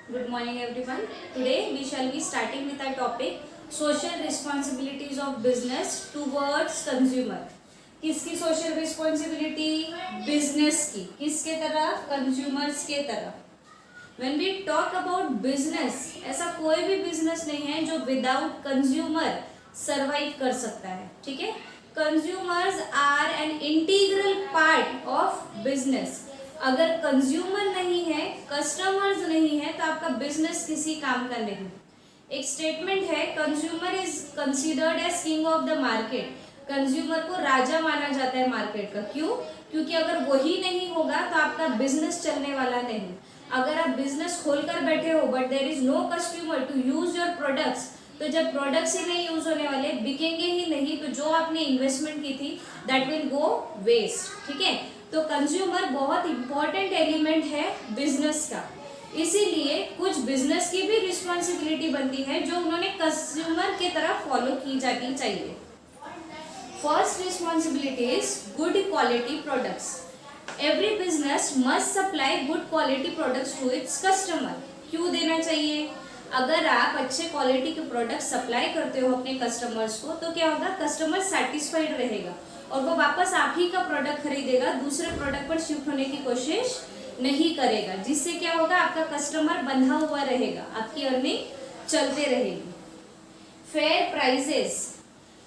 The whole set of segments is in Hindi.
Good morning everyone. Today we shall be starting with our topic social responsibilities of business towards consumer. किसकी सोशल रिस्पॉन्सिबिलिटी? बिजनेस की. किसके तरफ? कंज्यूमर्स के तरफ. When we talk about business, ऐसा कोई भी बिजनेस नहीं है जो विदाउट कंज्यूमर सर्वाइव कर सकता है. ठीक है. Consumers are an integral part of business. अगर कंज्यूमर नहीं है, कस्टमर्स नहीं है, तो आपका बिजनेस किसी काम का नहीं. एक स्टेटमेंट है, consumer is considered as king of the market. Consumer को राजा माना जाता है मार्केट का. क्यों? क्योंकि अगर वही नहीं होगा तो आपका बिजनेस चलने वाला नहीं. अगर आप बिजनेस खोलकर बैठे हो but there is no customer to use your products, तो जब प्रोडक्ट्स ही नहीं यूज होने वाले, बिकेंगे ही नहीं, तो जो आपने इन्वेस्टमेंट की थी दैट विल गो वेस्ट. ठीक है. तो कंज्यूमर बहुत इंपॉर्टेंट एलिमेंट है बिजनेस का. इसीलिए कुछ बिजनेस की भी रिस्पॉन्सिबिलिटी बनती है जो उन्होंने कंज्यूमर के तरफ फॉलो की जानी चाहिए. First responsibility is good quality products. Every business must supply good quality products to its customer. क्यों देना चाहिए? अगर आप अच्छे क्वालिटी के प्रोडक्ट सप्लाई करते हो अपने कस्टमर्स को, तो क्या होगा? कस्टमर सेटिस्फाइड रहेगा और वो वापस आप ही का प्रोडक्ट खरीदेगा, दूसरे प्रोडक्ट पर शिफ्ट होने की कोशिश नहीं करेगा. जिससे क्या होगा? आपका कस्टमर बंधा हुआ रहेगा, आपकी अर्निंग चलते रहेगी. Fair prices.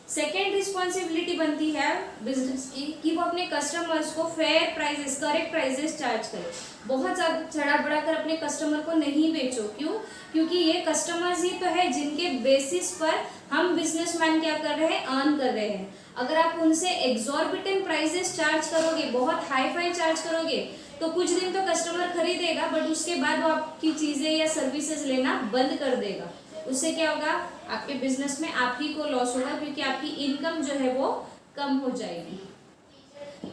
सेकेंड रिस्पॉन्सिबिलिटी बनती है बिजनेस की कि वो अपने कस्टमर्स को fair prices, correct prices charge करे. बहुत ज़्यादा चढ़ा बढ़ा कर अपने कस्टमर को नहीं बेचो. क्यों? क्योंकि ये कस्टमर्स ही तो है जिनके बेसिस पर हम बिजनेसमैन क्या कर रहे हैं? अर्न कर रहे हैं. अगर आप उनसे एग्जॉर्बिटेंट प्राइसेस चार्ज करोगे, बहुत हाई फाई चार्ज करोगे, तो कुछ दिन तो कस्टमर खरीदेगा बट उसके बाद वो आपकी चीज़ें या सर्विसेज लेना बंद कर देगा. उससे क्या होगा? आपके बिजनेस में आप ही को लॉस होगा क्योंकि आपकी इनकम जो है वो कम हो जाएगी.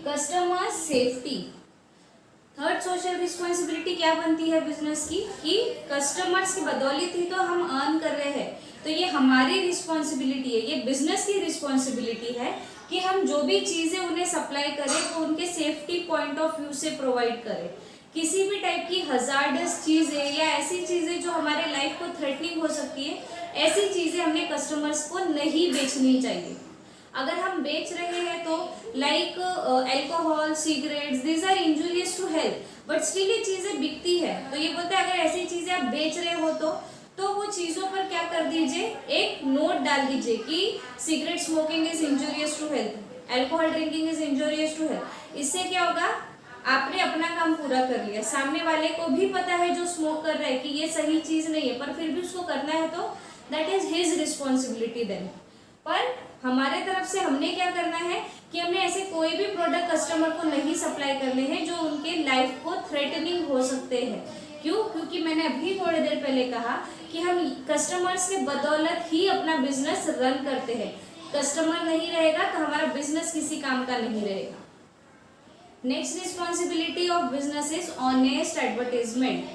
Customer safety. Third social responsibility क्या बनती है बिजनेस की कि कस्टमर्स की बदौलत ही तो हम अर्न कर रहे हैं. तो ये हमारी रिस्पॉन्सिबिलिटी है, ये बिजनेस की रिस्पॉन्सिबिलिटी है कि हम जो भी चीज़ें उन्हें सप्लाई करें वो उनके सेफ्टी पॉइंट ऑफ व्यू से प्रोवाइड करें. किसी भी टाइप की हजार्डस चीज़ें या ऐसी चीज़ें जो हमारे लाइफ को थ्रेटनिंग हो सकती है, ऐसी चीज़ें हमने कस्टमर्स को नहीं बेचनी चाहिए. अगर हम बेच रहे हैं तो like alcohol, cigarettes, these are injurious to health, but still ये चीज़ें बिकती है. तो ये बोलते हैं अगर ऐसी चीज़ें आप बेच रहे हो तो वो चीज़ों पर क्या कर दीजिए? एक नोट डाल दीजिए कि cigarette smoking is injurious to health, alcohol drinking is injurious to health. इससे क्या होगा? आपने अपना काम पूरा कर लिया. सामने वाले को भी पता है जो स्मोक कर रहा है कि ये सही चीज़ नहीं है, पर फिर भी उसको करना है, तो that is his responsibility then. पर हमारे तरफ से हमने क्या करना है कि हमने ऐसे कोई भी प्रोडक्ट कस्टमर को नहीं सप्लाई करने हैं जो उनके लाइफ को थ्रेटनिंग हो सकते हैं. क्यों? क्योंकि मैंने अभी थोड़ी देर पहले कहा कि हम कस्टमर्स के बदौलत ही अपना बिजनेस रन करते हैं. कस्टमर नहीं रहेगा तो हमारा बिजनेस किसी काम का नहीं रहेगा. Next responsibility of business is honest advertisement.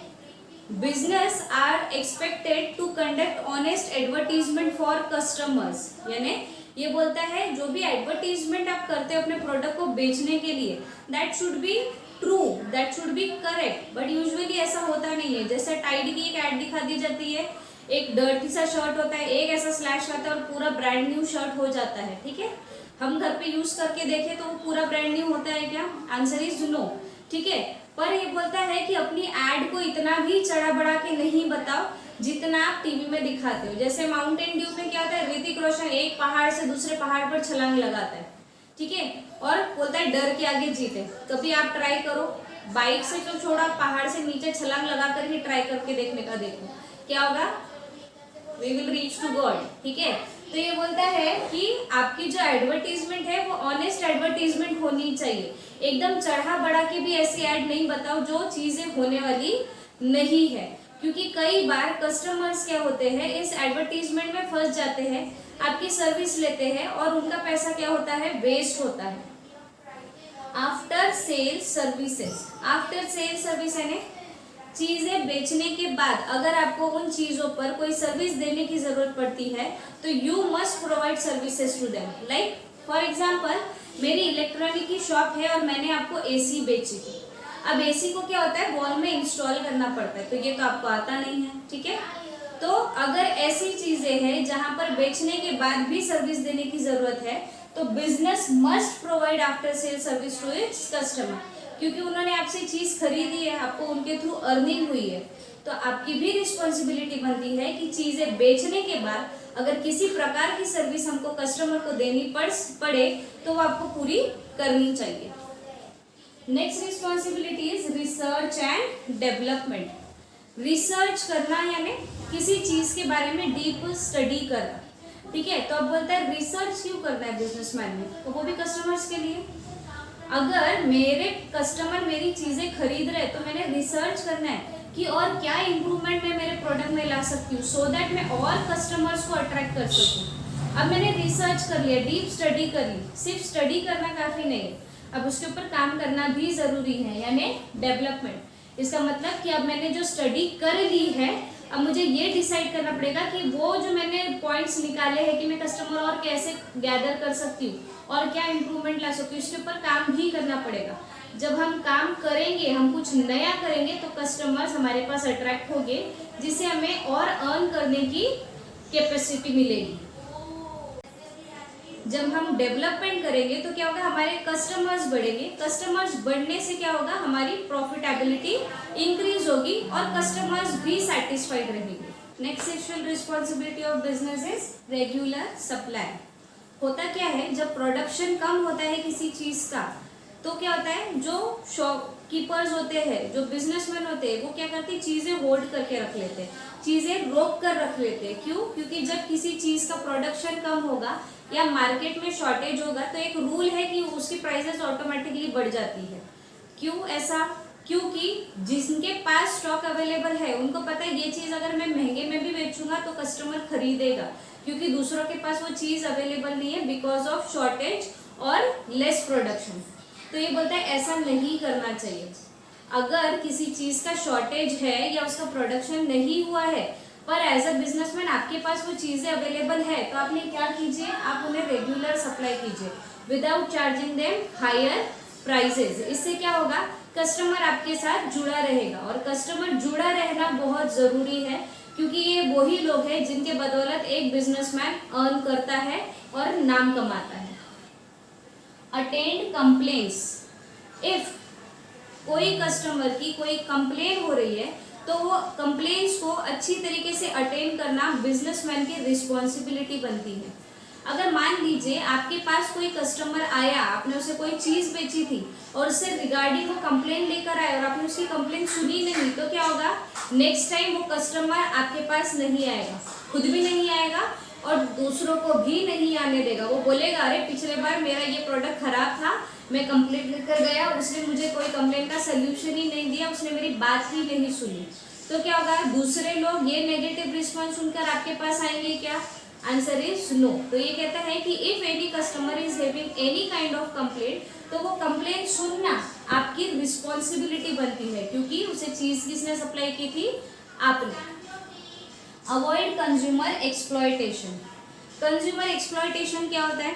Business are expected to conduct honest advertisement for customers. यानी ये बोलता है जो भी एडवर्टीजमेंट आप करते हो अपने प्रोडक्ट को बेचने के लिए, that should be true, that should be correct. But usually ऐसा होता नहीं है. जैसे टाइड की एक ऐड दिखा दी जाती है, एक डर्टी सा शर्ट होता है, एक ऐसा स्लैश आता है और पूरा ब्रांड न्यू शर्ट हो जाता है. ठीक है. हम घर पे यूज करके देखें तो वो पूरा ब्रांड न्यू होता है क्या? Answer is no. ठीक है. पर ये बोलता है कि अपनी एड को इतना भी चढ़ा बढ़ा के नहीं बताओ जितना आप टीवी में दिखाते हो. जैसे माउंटेन ड्यू में क्या होता है? ऋतिक रोशन एक पहाड़ से दूसरे पहाड़ पर छलांग लगाता है. ठीक है. और बोलता है डर के आगे जीते. कभी आप ट्राई करो, बाइक से तो छोड़ा, पहाड़ से नीचे छलांग लगाकर ही ट्राई करके देखने का. देखो क्या होगा? We will reach to God. ठीक है. तो ये बोलता है कि आपकी जो एडवर्टीजमेंट है वो ऑनेस्ट एडवर्टीजमेंट होनी चाहिए. एकदम चढ़ा बढ़ा के भी ऐसी ऐड नहीं बताओ जो चीजें होने वाली नहीं है. क्योंकि कई बार कस्टमर्स क्या होते हैं, इस एडवर्टीजमेंट में फंस जाते हैं, आपकी सर्विस लेते हैं और उनका पैसा क्या होता है? वेस्ट होता है. After sale services. After sale service यानी चीज़ें बेचने के बाद अगर आपको उन चीज़ों पर कोई सर्विस देने की ज़रूरत पड़ती है तो you must provide services to them. Like for example, मेरी इलेक्ट्रॉनिक की शॉप है और मैंने आपको एसी बेची थी. अब एसी को क्या होता है, वॉल में इंस्टॉल करना पड़ता है, तो ये तो आपको आता नहीं है, ठीक है। तो अगर ऐसी चीजें हैं जहां पर बेचने के बाद भी सर्विस देने की जरूरत है, तो business must provide after sale service to its customer, क्योंकि उन्होंने आपसे चीज खरीदी है, आपको उनके थ्रू अर्निंग हुई है, तो आपकी भी रिस्पॉन्सिबिलिटी बनती है कि चीजें बेचने के बाद अगर किसी प्रकार की सर्विस हमको कस्टमर को देनी पड़े तो वो आपको पूरी करनी चाहिए। Next responsibility is research and development. Research करना यानी किसी चीज के बारे में डीप स्टडी करना, ठीक है। तो अब बोलता है रिसर्च क्यों करना है बिजनेसमैन ने, तो वो भी कस्टमर्स के लिए। अगर मेरे कस्टमर मेरी चीजें खरीद रहे तो मैंने रिसर्च करना है कि और क्या इम्प्रूवमेंट मैं मेरे प्रोडक्ट में ला सकती हूँ, सो दैट मैं और कस्टमर्स को अट्रैक्ट कर सकूँ। अब मैंने रिसर्च कर लिया, डीप स्टडी कर ली, सिर्फ स्टडी करना काफी नहीं है, अब उसके ऊपर काम करना भी जरूरी है, यानी डेवलपमेंट। इसका मतलब कि अब मैंने जो स्टडी कर ली है, अब मुझे ये डिसाइड करना पड़ेगा कि वो जो मैंने पॉइंट्स निकाले हैं कि मैं कस्टमर और कैसे गैदर कर सकती हूँ और क्या इम्प्रूवमेंट ला सकती हूँ, इसके ऊपर काम भी करना पड़ेगा। जब हम काम करेंगे, हम कुछ नया करेंगे, तो कस्टमर्स हमारे पास अट्रैक्ट होंगे, जिससे हमें और अर्न करने की कैपेसिटी मिलेगी। जब हम डेवलपमेंट करेंगे तो क्या होगा, हमारे कस्टमर्स बढ़ेंगे, कस्टमर्स बढ़ने से क्या होगा, हमारी प्रॉफिटेबिलिटी इंक्रीज होगी और कस्टमर्स भी सेटिस्फाइड रहेंगे। Next sexual responsibility of business is regular supply. होता क्या है, जब प्रोडक्शन कम होता है किसी चीज का, तो क्या होता है, जो शॉपकीपर्स होते हैं, जो बिजनेसमैन होते हैं, वो क्या करते हैं, चीजें होल्ड करके रख लेते हैं, चीजें रोक कर रख लेते हैं। क्यों? क्योंकि जब किसी चीज का प्रोडक्शन कम होगा या मार्केट में शॉर्टेज होगा, तो एक रूल है कि उसकी प्राइसेस ऑटोमेटिकली बढ़ जाती है। क्यों ऐसा? क्योंकि जिनके पास स्टॉक अवेलेबल है उनको पता है ये चीज अगर मैं महंगे में भी बेचूंगा तो कस्टमर खरीदेगा, क्योंकि दूसरों के पास वो चीज अवेलेबल नहीं है बिकॉज ऑफ शॉर्टेज और लेस प्रोडक्शन। तो ये बोलता है ऐसा नहीं करना चाहिए। अगर किसी चीज का शॉर्टेज है या उसका प्रोडक्शन नहीं हुआ है, पर एज अ बिजनेसमैन आपके पास वो चीजें अवेलेबल है, तो आपने क्या कीजिए, आप उन्हें रेगुलर सप्लाई कीजिए without charging them higher prices. इससे क्या होगा, कस्टमर आपके साथ जुड़ा रहेगा, और कस्टमर जुड़ा रहना बहुत जरूरी है, क्योंकि ये वही लोग हैं जिनके बदौलत एक बिजनेसमैन अर्न करता है और नाम कमाता है। Attend complaints. इफ कोई कस्टमर की कोई कंप्लेन हो रही है तो वो कंप्लेंट्स को अच्छी तरीके से अटेंड करना बिजनेसमैन की रिस्पॉन्सिबिलिटी बनती है। अगर मान लीजिए आपके पास कोई कस्टमर आया, आपने उसे कोई चीज बेची थी और उससे रिगार्डिंग वो कंप्लेन लेकर आया और आपने उसकी कंप्लेन सुनी नहीं, तो क्या होगा, नेक्स्ट टाइम वो कस्टमर आपके पास नहीं आएगा, खुद भी नहीं आएगा और दूसरों को भी नहीं आने देगा। वो बोलेगा अरे पिछले बार मेरा ये प्रोडक्ट खराब था, मैं कंप्लेंट लेकर गया, उसने मुझे कोई कंप्लेंट का सोल्यूशन ही नहीं दिया, उसने मेरी बात ही नहीं सुनी। तो क्या होगा, दूसरे लोग ये नेगेटिव रिस्पॉन्स सुनकर आपके पास आएंगे क्या? Answer is no. तो ये कहता है कि if any customer is having any kind of complaint, तो वो कंप्लेंट सुनना आपकी रिस्पॉन्सिबिलिटी बनती है, क्योंकि उसे चीज किसने सप्लाई की थी? आपने। Avoid consumer exploitation. Consumer exploitation क्या होता है?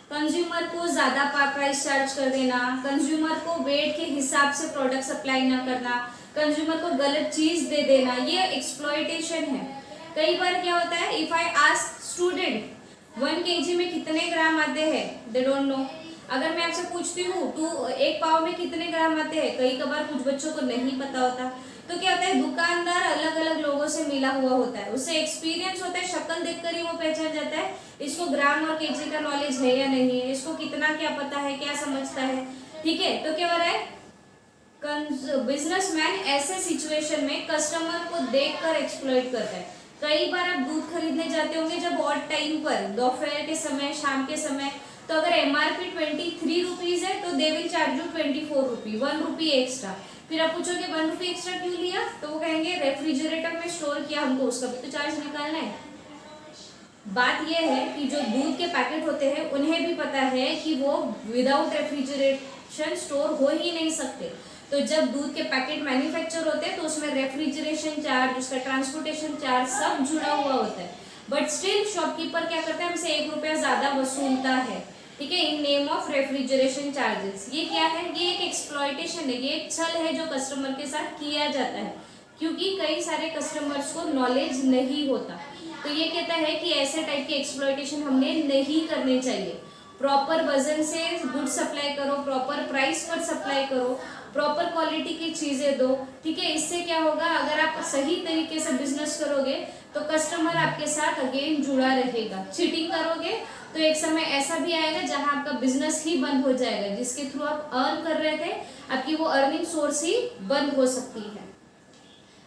कंज्यूमर को ज्यादा प्राइस चार्ज कर देना, कंज्यूमर को वेट के हिसाब से प्रोडक्ट सप्लाई ना करना, कंज्यूमर को गलत चीज दे देना, ये एक्सप्लॉयटेशन है। कई बार क्या होता है, if I ask student 1 kg में कितने ग्राम आते हैं, दे डोंट नो। अगर मैं आपसे पूछती हूँ तो 1 पाव में कितने ग्राम आते हैं, कई कबार कुछ बच्चों को नहीं पता होता। तो क्या होता है, दुकानदार अलग अलग लोगों से मिला हुआ होता है, उससे एक्सपीरियंस होता है, शक्ल देखकर ही वो पहचान जाता है इसको ग्राम और केजी का नॉलेज है या नहीं है, इसको कितना क्या पता है, क्या समझता है, ठीक है। तो क्या हो रहा है, बिजनेसमैन ऐसे सिचुएशन में कस्टमर को देखकर एक्सप्लॉइट करता है। कई बार आप दूध खरीदने जाते होंगे जब ऑड टाइम पर, दोपहर के समय, शाम के समय, तो अगर एमआरपी 23 रुपीज है तो they will charge you 24 rupee, 1 rupee extra. फिर आप पूछोगे 1 रुपी एक्स्ट्रा क्यों लिया, तो वो कहेंगे रेफ्रिजरेटर में स्टोर किया, हमको उसका भी तो चार्ज निकालना है। बात यह है कि जो दूध के पैकेट होते हैं उन्हें भी पता है कि वो विदाउट रेफ्रिजरेशन स्टोर हो ही नहीं सकते। तो जब दूध के पैकेट मैन्युफैक्चर होते हैं तो उसमें रेफ्रिजरेशन चार्ज, उसका ट्रांसपोर्टेशन चार्ज सब जुड़ा हुआ होता है, बट स्टिल शॉपकीपर क्या करता है, हमसे 1 रुपया ज्यादा वसूलता है। ठीक है, in name of refrigeration charges. ये क्या है, ये एक एक्सप्लॉयटेशन है, ये एक छल है जो कस्टमर के साथ किया जाता है, क्योंकि कई सारे कस्टमर्स को नॉलेज नहीं होता। तो ये कहता है कि ऐसे टाइप की एक्सप्लॉयटेशन हमने नहीं करनी चाहिए। प्रॉपर वजन से गुड सप्लाई करो, प्रॉपर प्राइस पर सप्लाई करो, प्रॉपर क्वालिटी की चीजें दो। ठीक है, इससे क्या होगा, अगर आप सही तरीके से बिजनेस करोगे तो कस्टमर आपके साथ अगेन जुड़ा रहेगा। चीटिंग करोगे तो एक समय ऐसा भी आएगा जहां आपका बिजनेस ही बंद हो जाएगा, जिसके थ्रू आप अर्न कर रहे थे, आपकी वो अर्निंग सोर्स ही बंद हो सकती है।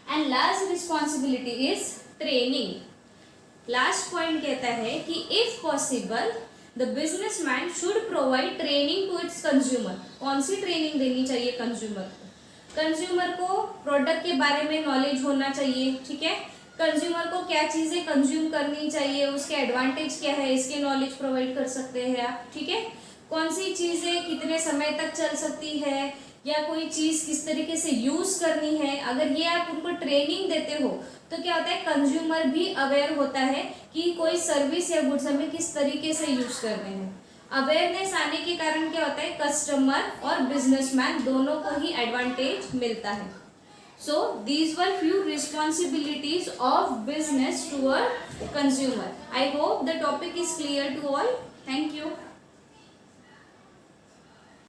And last responsibility is training. Last point कहता है कि if possible the businessman should provide training to its consumer. कौन सी ट्रेनिंग देनी चाहिए कंज्यूमर को? कंज्यूमर को प्रोडक्ट के बारे में नॉलेज होना चाहिए। ठीक है, कंज्यूमर को क्या चीजें कंज्यूम करनी चाहिए, उसके एडवांटेज क्या है, इसके नॉलेज प्रोवाइड कर सकते हैं आप। ठीक है, कौन सी चीजें कितने समय तक चल सकती है, या कोई चीज किस तरीके से यूज करनी है, अगर ये आप उनको ट्रेनिंग देते हो तो क्या होता है, कंज्यूमर भी अवेयर होता है कि कोई सर्विस या गुड्स हमें किस तरीके से यूज करने हैं। अवेयरनेस आने के कारण क्या होता है, कस्टमर और बिजनेसमैन दोनों को ही एडवांटेज मिलता है। So these were few responsibilities of business toward consumer. I hope the topic is clear to all. Thank you.